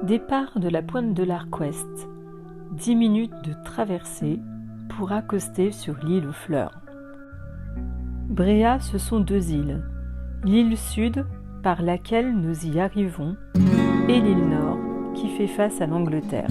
Départ de la pointe de l'Arc Ouest. 10 minutes de traversée pour accoster sur l'île aux fleurs. Bréa, ce sont 2 îles. L'île sud, par laquelle nous y arrivons, et l'île nord, qui fait face à l'Angleterre.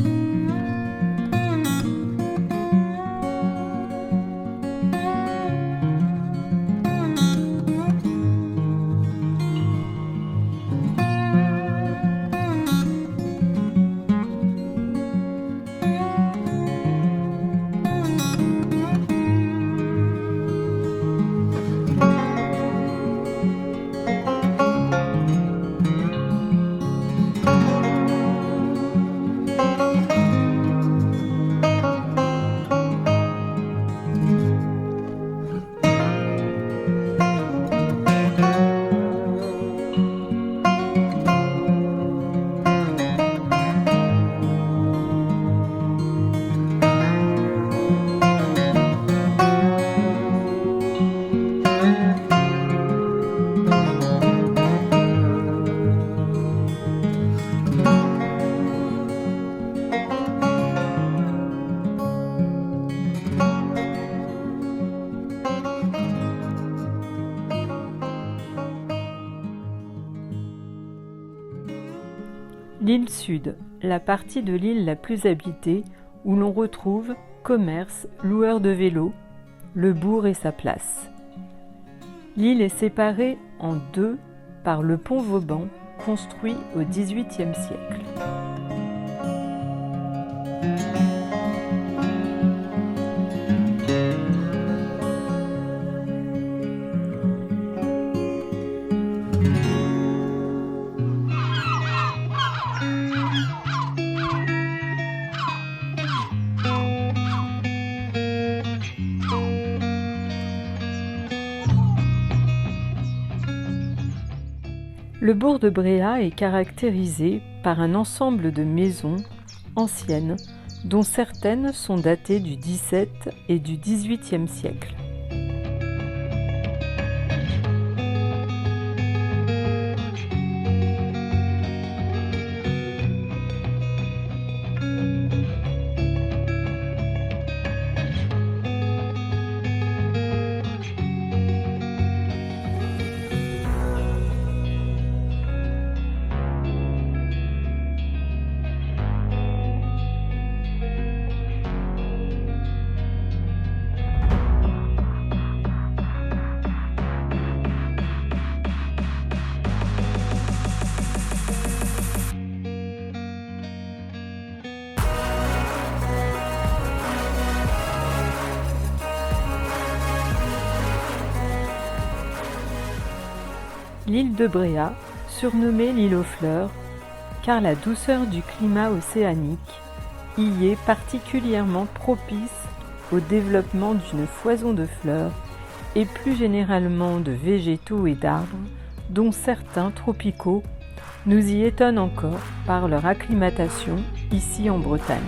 L'île sud, la partie de l'île la plus habitée où l'on retrouve commerce, loueurs de vélos, le bourg et sa place. L'île est séparée en 2 par le pont Vauban construit au XVIIIe siècle. Le bourg de Bréa est caractérisé par un ensemble de maisons anciennes, dont certaines sont datées du XVIIe et du XVIIIe siècle. L'île de Bréa, surnommée l'île aux fleurs, car la douceur du climat océanique y est particulièrement propice au développement d'une foison de fleurs et plus généralement de végétaux et d'arbres, dont certains tropicaux nous y étonnent encore par leur acclimatation ici en Bretagne.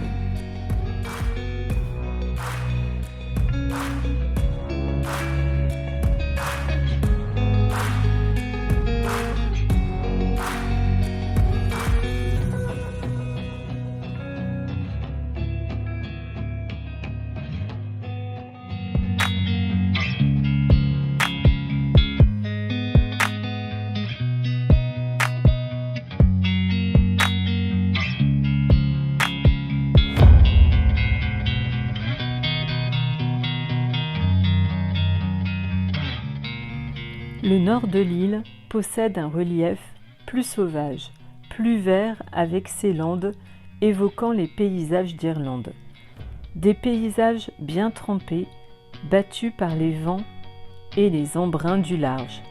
Le nord de l'île possède un relief plus sauvage, plus vert avec ses landes évoquant les paysages d'Irlande. Des paysages bien trempés, battus par les vents et les embruns du large.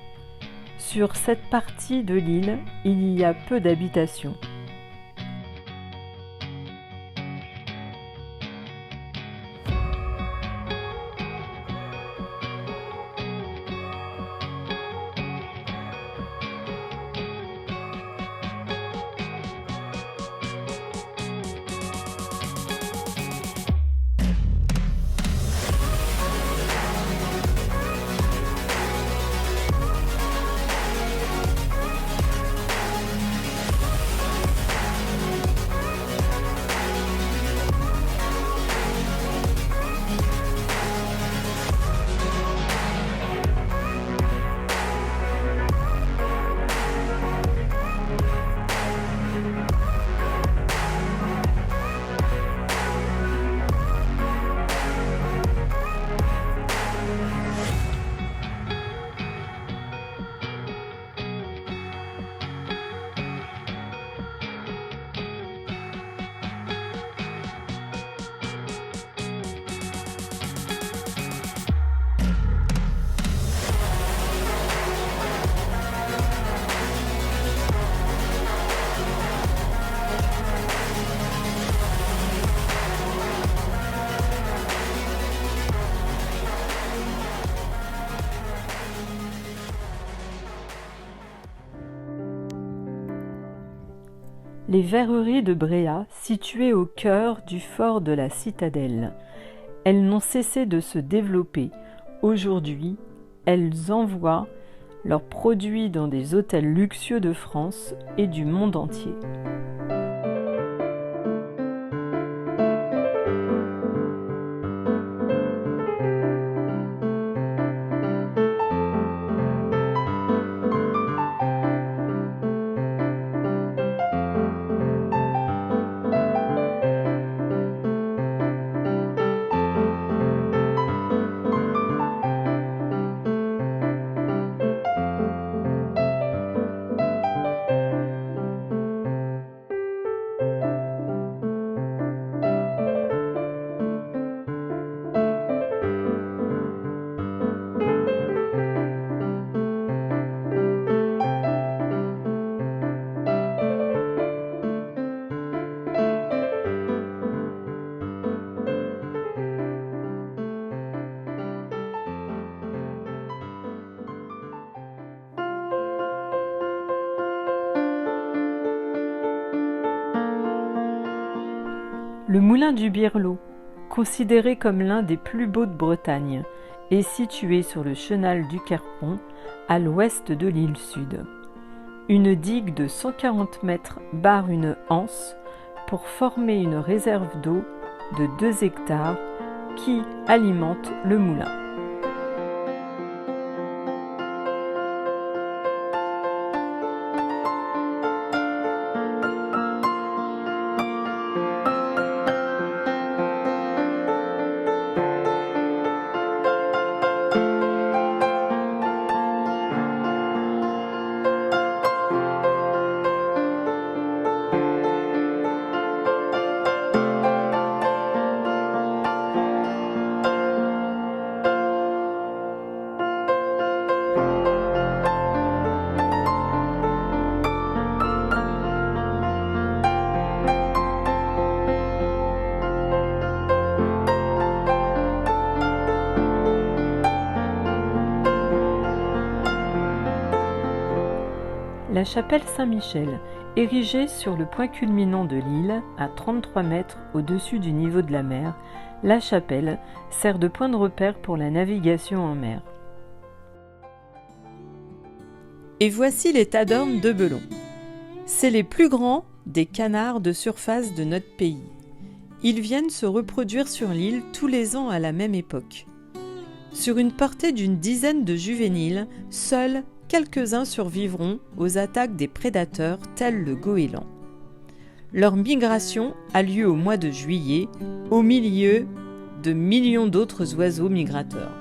Sur cette partie de l'île, il y a peu d'habitations. Les verreries de Bréhat, situées au cœur du fort de la citadelle. Elles n'ont cessé de se développer. Aujourd'hui, elles envoient leurs produits dans des hôtels luxueux de France et du monde entier. Le moulin du Birlot, considéré comme l'un des plus beaux de Bretagne, est situé sur le chenal du Querpont, à l'ouest de l'île Sud. Une digue de 140 mètres barre une anse pour former une réserve d'eau de 2 hectares qui alimente le moulin. La chapelle Saint-Michel, érigée sur le point culminant de l'île, à 33 mètres au-dessus du niveau de la mer, la chapelle sert de point de repère pour la navigation en mer. Et voici les tadornes de Belon. C'est les plus grands des canards de surface de notre pays. Ils viennent se reproduire sur l'île tous les ans à la même époque. Sur une portée d'une dizaine de juvéniles, seuls quelques-uns survivront aux attaques des prédateurs tels le goéland. Leur migration a lieu au mois de juillet, au milieu de millions d'autres oiseaux migrateurs.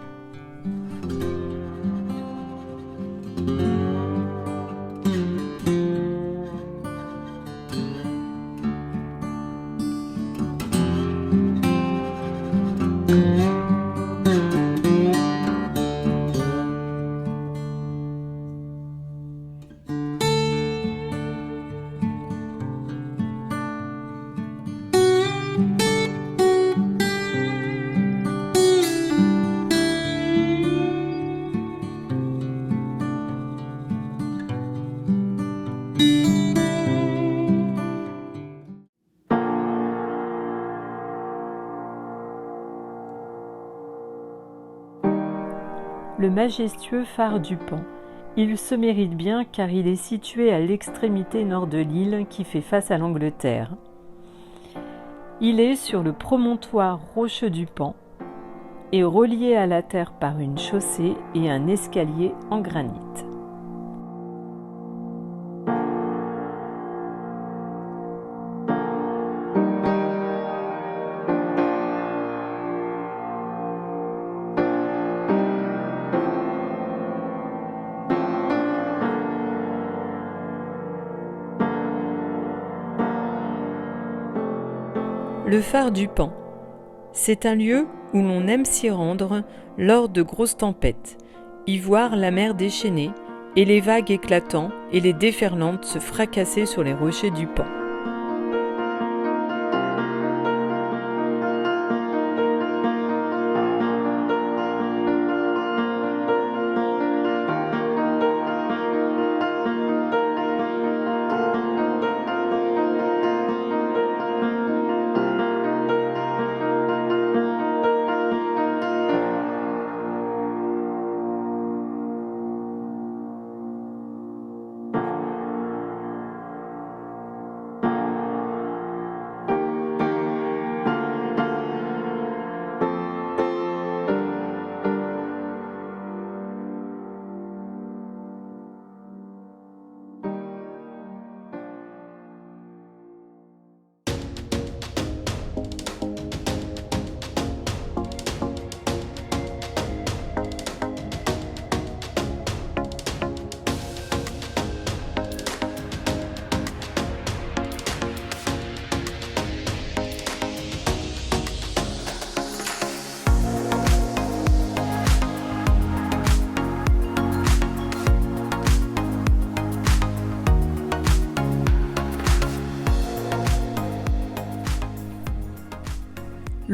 Le majestueux phare du Pan. Il se mérite bien car il est situé à l'extrémité nord de l'île qui fait face à l'Angleterre. Il est sur le promontoire rocheux du Pan et relié à la terre par une chaussée et un escalier en granit. Le phare du Pan. C'est un lieu où l'on aime s'y rendre lors de grosses tempêtes, y voir la mer déchaînée et les vagues éclatant et les déferlantes se fracasser sur les rochers du Pan.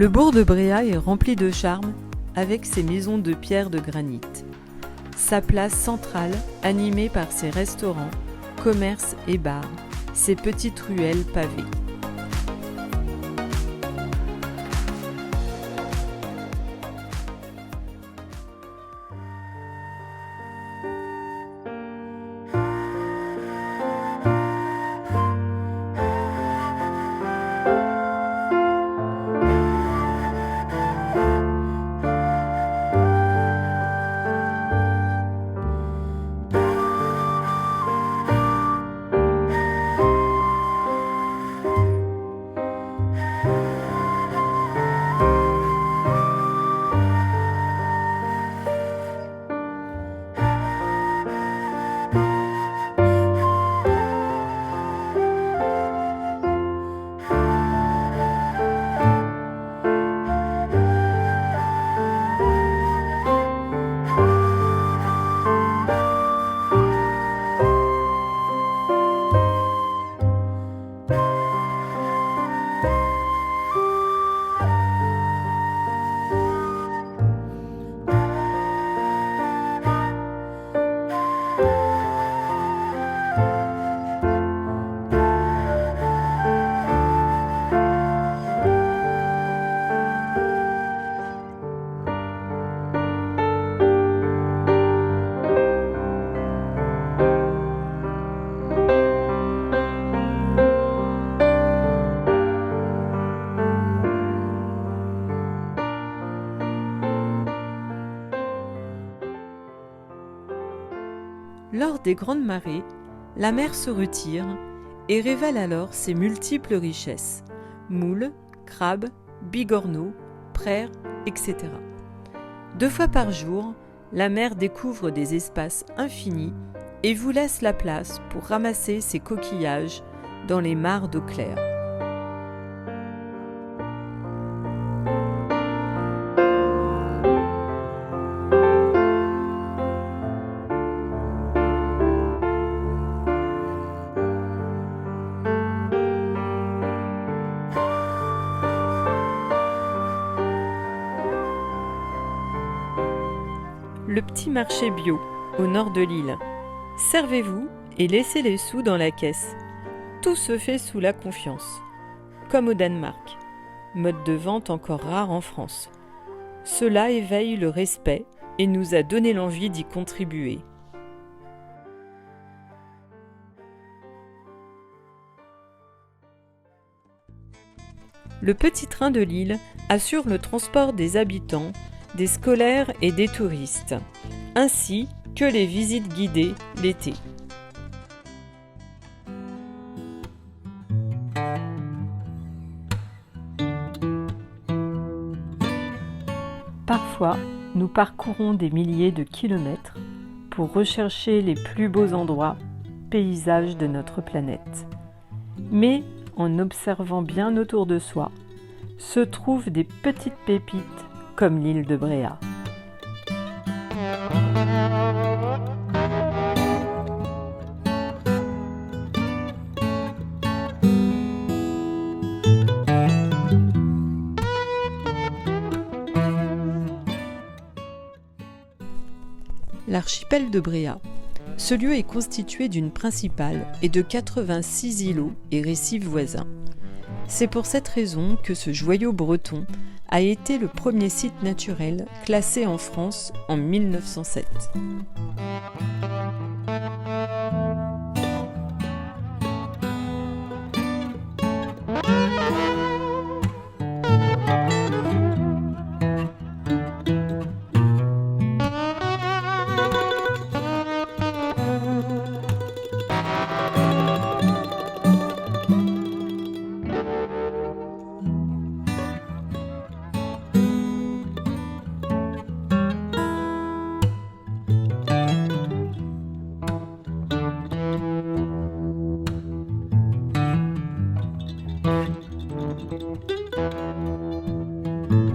Le bourg de Bréhat est rempli de charme avec ses maisons de pierre de granit. Sa place centrale, animée par ses restaurants, commerces et bars, ses petites ruelles pavées. Lors des grandes marées, la mer se retire et révèle alors ses multiples richesses, moules, crabes, bigorneaux, praires, etc. 2 fois par jour, la mer découvre des espaces infinis et vous laisse la place pour ramasser ses coquillages dans les mares d'eau claire. Le petit marché bio, au nord de l'île. Servez-vous et laissez les sous dans la caisse. Tout se fait sous la confiance. Comme au Danemark. Mode de vente encore rare en France. Cela éveille le respect et nous a donné l'envie d'y contribuer. Le petit train de l'île assure le transport des habitants, des scolaires et des touristes, ainsi que les visites guidées l'été. Parfois, nous parcourons des milliers de kilomètres pour rechercher les plus beaux endroits, paysages de notre planète. Mais en observant bien autour de soi, se trouvent des petites pépites comme l'île de Bréhat. L'archipel de Bréhat. Ce lieu est constitué d'une principale et de 86 îlots et récifs voisins. C'est pour cette raison que ce joyau breton a été le premier site naturel classé en France en 1907.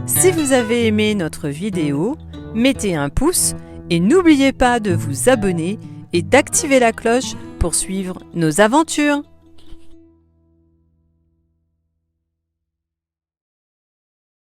Si vous avez aimé notre vidéo, mettez un pouce et n'oubliez pas de vous abonner et d'activer la cloche pour suivre nos aventures.